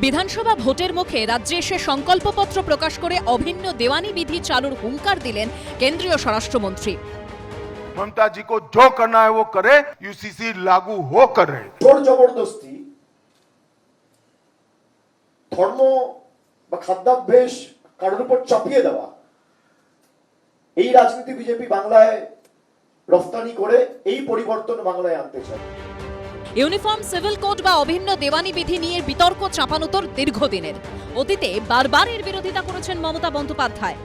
বিধানসভা ভোটের মুখে রাজ্যে এসে সংকল্পপত্র প্রকাশ করে অভিন্ন দেওয়ানি বিধি চালুর হুঙ্কার দিলেন কেন্দ্রীয় স্বরাষ্ট্রমন্ত্রী। ममता जी को जो करना है वो करे, यूसीसी लागू होकर रहे। জোর জবরদস্তি ধর্ম বা খাদ্যাভ্যাস কারোর উপর চাপিয়ে দেওয়া, এই রাজনীতি বিজেপি বাংলায় রফতানি করে এই পরিবর্তন বাংলায় আনতে চায়। ইউনিফর্ম সিভিল কোড বা অভিন্ন দেওয়ানি বিধি নিয়ে বিতর্ক চাপানোতর দীর্ঘদিনের। অতীতে বারবার এর বিরোধিতা করেছেন মমতা বন্দ্যোপাধ্যায়।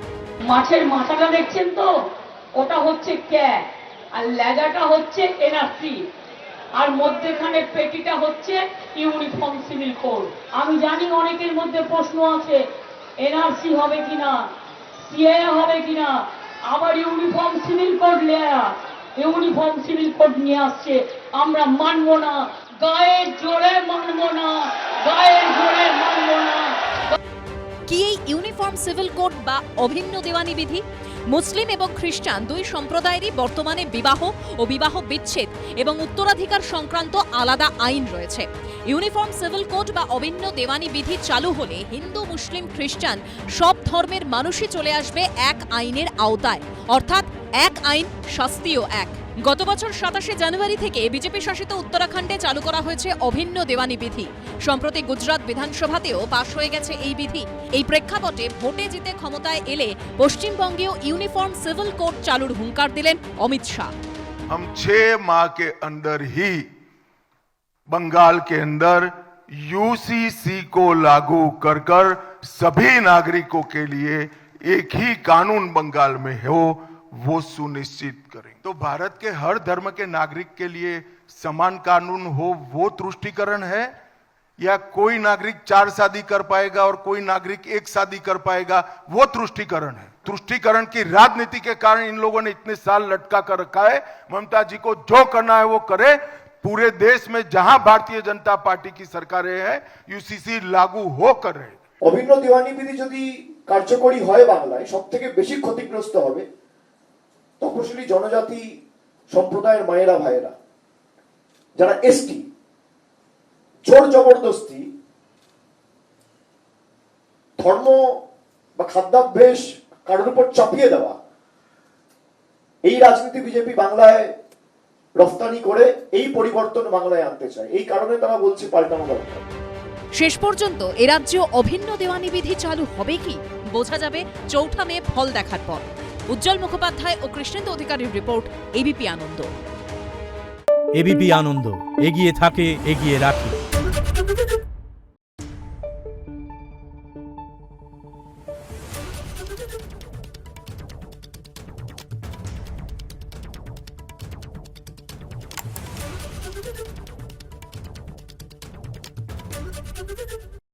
মাছের মাথাটা দেখছেন তো, ওটা হচ্ছে ক্যাট, আর লেজাটা হচ্ছে এনআরসি, আর মধ্যেখানে পেটিটা হচ্ছে ইউনিফর্ম সিভিল কোড। আমি জানি অনেকের মধ্যে প্রশ্ন আছে, এনআরসি হবে কিনা, সিএ হবে কিনা, আবার uniform civil code uniform civil code নিয়ে আসছে, আমরা মানবো না, গায়ের জোরে মানবো না, গায়ের জোরে মানবো না। কি এই ইউনিফর্ম সিভিল কোড বা অভিন্ন দেওয়ানি বিধি? মুসলিম এবং খ্রিস্টান দুই সম্প্রদায়েরই বর্তমানে বিবাহ ও বিবাহ বিচ্ছেদ এবং উত্তরাধিকার সংক্রান্ত আলাদা আইন রয়েছে। ইউনিফর্ম সিভিল কোড বা অভিন্ন দেওয়ানি বিধি চালু হলে হিন্দু, মুসলিম, খ্রিস্টান সব ধর্মের মানুষই চলে আসবে এক আইনের আওতায়, অর্থাৎ এক আইন, শাস্তিও এক। গত বছর 27শে জানুয়ারি থেকে বিজেপি শাসিত উত্তরাখণ্ডে চালু করা হয়েছে অভিন্ন দেওয়ানি বিধি। সম্প্রতি গুজরাট বিধানসভাতেও পাশ হয়ে গেছে এই বিধি। এই প্রেক্ষাপটে ভোটে জিতে ক্ষমতায় এলে পশ্চিমবঙ্গেও ইউনিফর্ম সিভিল কোড চালুর হুঙ্কার দিলেন অমিত শাহ। हम 6 माह के अंदर ही बंगाल के अंदर यूसीसी को लागू कर कर सभी नागरिकों के लिए एक ही कानून बंगाल में हो, वो सुनिश्चित करें। तो भारत के हर धर्म के नागरिक के लिए समान कानून हो, वो तुष्टीकरण है, या कोई नागरिक 4 शादी कर पाएगा और कोई नागरिक 1 शादी कर पाएगा, वो तुष्टीकरण है। तुष्टीकरण की राजनीति के कारण इन लोगों ने इतने साल लटका कर रखा है। ममता जी को जो करना है वो करे। पूरे देश में जहां भारतीय जनता पार्टी की सरकारें हैं, यूसीसी लागू होकर रहे। অভিন্ন দেওয়ানি বিধি যদি কার্যকরী হয় বাংলায়, সবথেকে বেশি ক্ষতিগ্রস্ত হবে তপশিলি জনজাতি সম্প্রদায়ের মায়েরা ভাইয়েরা, যারা এসটি। জোর জবরদস্তি ধর্ম বা খাদ্যাভ্যাস কারোর উপর চাপিয়ে দেওয়া, এই রাজনীতি বিজেপি বাংলায় রফতানি করে এই পরিবর্তন বাংলায় আনতে চায়। এই কারণে তারা বলছে পাল্টানো দরকার। শেষ পর্যন্ত এ রাজ্যেও অভিন্ন দেওয়ানি বিধি চালু হবে কি বোঝা যাবে 4 মে ফল দেখার পর। উজ্জ্বল মুখোপাধ্যায় ও কৃষ্ণেন্দু অধিকারীর রিপোর্ট, এবিপি আনন্দ। এবিপি আনন্দ, এগিয়ে থাকে, এগিয়ে রাখে।